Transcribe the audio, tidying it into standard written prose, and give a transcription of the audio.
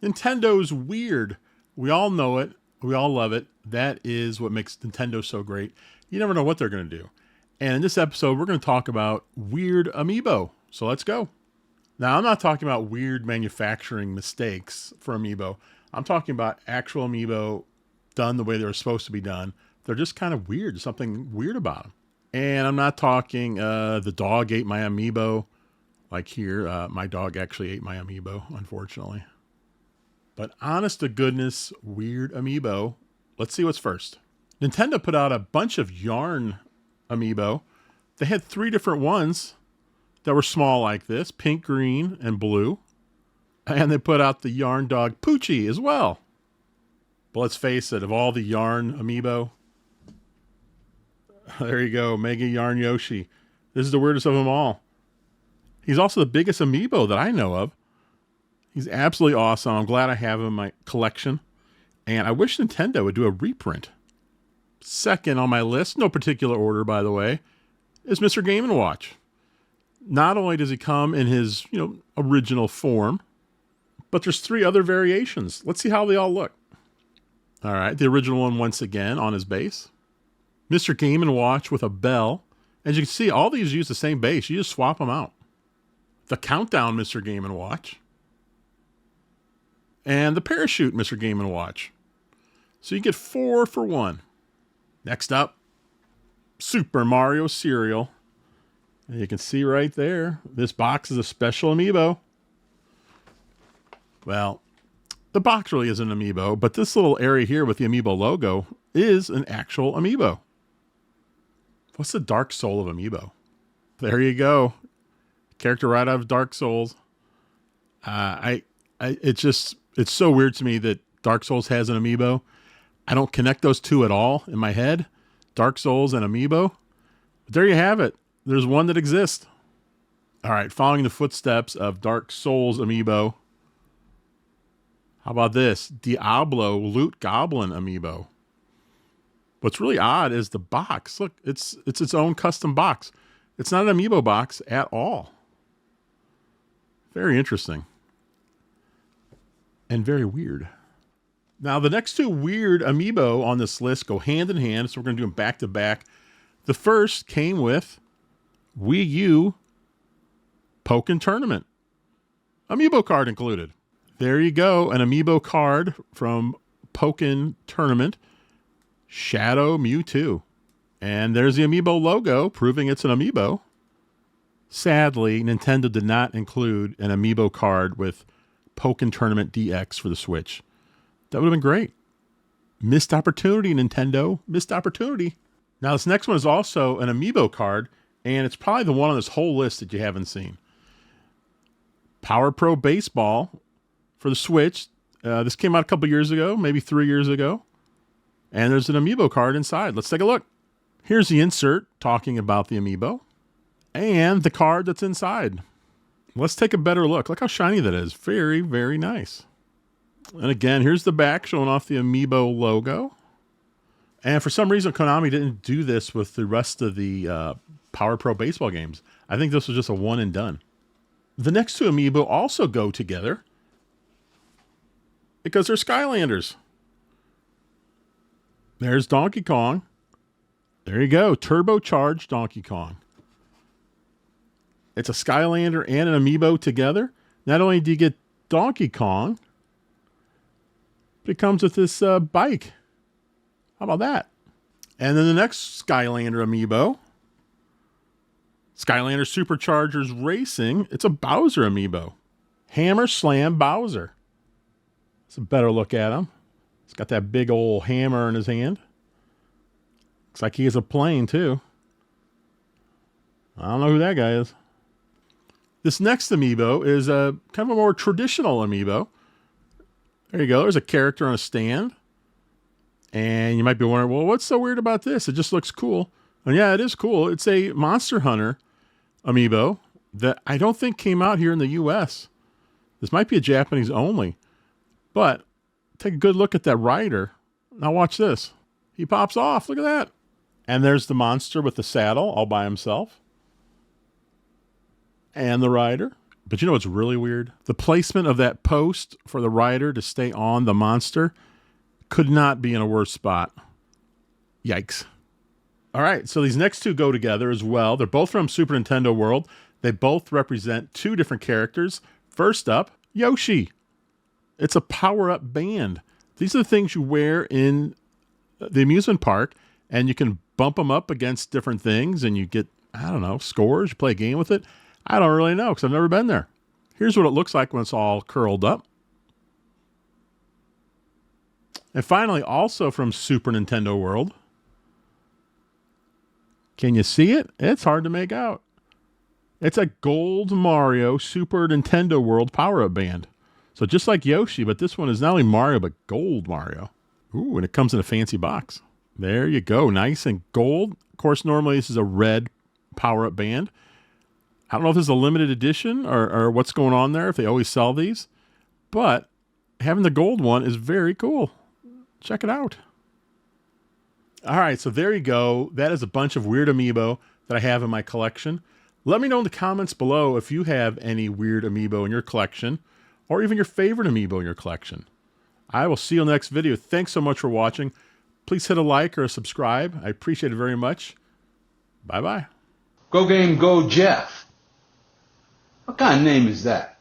Nintendo's weird. We all know it. We all love it. That is what makes Nintendo so great. You never know what they're going to do. And in this episode, we're going to talk about weird Amiibo. So let's go. Now, I'm not talking about weird manufacturing mistakes for Amiibo. I'm talking about actual Amiibo done the way they were supposed to be done. They're just kind of weird. There's something weird about them. And I'm not talking the dog ate my Amiibo. Like here, my dog actually ate my Amiibo, unfortunately. But honest to goodness, weird Amiibo. Let's see what's first. Nintendo put out a bunch of yarn Amiibo. They had 3 different ones that were small like this, pink, green, and blue. And they put out the yarn dog Poochie as well. But let's face it, of all the yarn Amiibo, there you go, Mega Yarn Yoshi. This is the weirdest of them all. He's also the biggest Amiibo that I know of. He's absolutely awesome. I'm glad I have him in my collection. And I wish Nintendo would do a reprint. Second on my list, no particular order by the way, is Mr. Game & Watch. Not only does he come in his, original form, but there's 3 other variations. Let's see how they all look. All right, the original one once again on his base. Mr. Game & Watch with a bell. As you can see, all these use the same base. You just swap them out. The Countdown Mr. Game & Watch. And the Parachute Mr. Game & Watch. So you get 4 for 1. Next up, Super Mario Cereal. And you can see right there, this box is a special Amiibo. Well, the box really isn't an Amiibo, but this little area here with the Amiibo logo is an actual Amiibo. What's the Dark Soul of Amiibo? There you go. Character right out of Dark Souls. It's so weird to me that Dark Souls has an Amiibo. I don't connect those two at all in my head. Dark Souls and Amiibo. But there you have it. There's one that exists. All right, following the footsteps of Dark Souls Amiibo. How about this? Diablo Loot Goblin Amiibo. What's really odd is the box. Look, it's its own custom box. It's not an Amiibo box at all. Very interesting. And very weird. Now, the next 2 weird Amiibo on this list go hand in hand, so we're going to do them back to back. The first came with Wii U Pokmon Tournament. Amiibo card included. There you go, an Amiibo card from Pokmon Tournament. Shadow Mewtwo. And there's the Amiibo logo, proving it's an Amiibo. Sadly, Nintendo did not include an Amiibo card with Pokmon Tournament DX for the Switch. That would have been great. Missed opportunity, Nintendo. Missed opportunity. Now, this next one is also an Amiibo card, and it's probably the one on this whole list that you haven't seen. Power Pro Baseball for the Switch. This came out a couple years ago, maybe 3 years ago. And there's an Amiibo card inside. Let's take a look. Here's the insert talking about the Amiibo and the card that's inside. Let's take a better look. Look how shiny that is. Very, very nice. And again, here's the back showing off the Amiibo logo. And for some reason, Konami didn't do this with the rest of the Power Pro Baseball games. I think this was just a one and done. The next 2 Amiibo also go together because they're Skylanders. There's Donkey Kong. There you go. Turbocharged Donkey Kong. It's a Skylander and an Amiibo together. Not only do you get Donkey Kong, but it comes with this bike. How about that? And then the next Skylander Amiibo, Skylander Superchargers Racing. It's a Bowser Amiibo. Hammer Slam Bowser. It's a better look at him. He's got that big old hammer in his hand. Looks like he has a plane too. I don't know who that guy is. This next Amiibo is a kind of a more traditional Amiibo. There you go. There's a character on a stand. And you might be wondering, well, what's so weird about this? It just looks cool. And yeah, it is cool. It's a Monster Hunter Amiibo that I don't think came out here in the US. This might be a Japanese only. But take a good look at that rider. Now watch this. He pops off. Look at that. And there's the monster with the saddle all by himself. And the rider. But you know what's really weird? The placement of that post for the rider to stay on the monster could not be in a worse spot. Yikes. All right, so these next two go together as well. They're both from Super Nintendo World. They both represent two different characters. First up, Yoshi. It's a power-up band. These are the things you wear in the amusement park, and you can bump them up against different things, and you get, I don't know, scores. You play a game with it. I don't really know because I've never been there. Here's what it looks like when it's all curled up. And finally, also from Super Nintendo World. Can you see it? It's hard to make out. It's a gold Mario Super Nintendo World power-up band. So just like Yoshi, but this one is not only Mario, but gold Mario. Ooh, and it comes in a fancy box. There you go. Nice and gold. Of course, normally this is a red power-up band. I don't know if this is a limited edition or what's going on there, if they always sell these. But having the gold one is very cool. Check it out. All right, so there you go. That is a bunch of weird amiibo that I have in my collection. Let me know in the comments below if you have any weird amiibo in your collection or even your favorite amiibo in your collection. I will see you in the next video. Thanks so much for watching. Please hit a like or a subscribe. I appreciate it very much. Bye-bye. Go Game Go Jeff. What kind of name is that?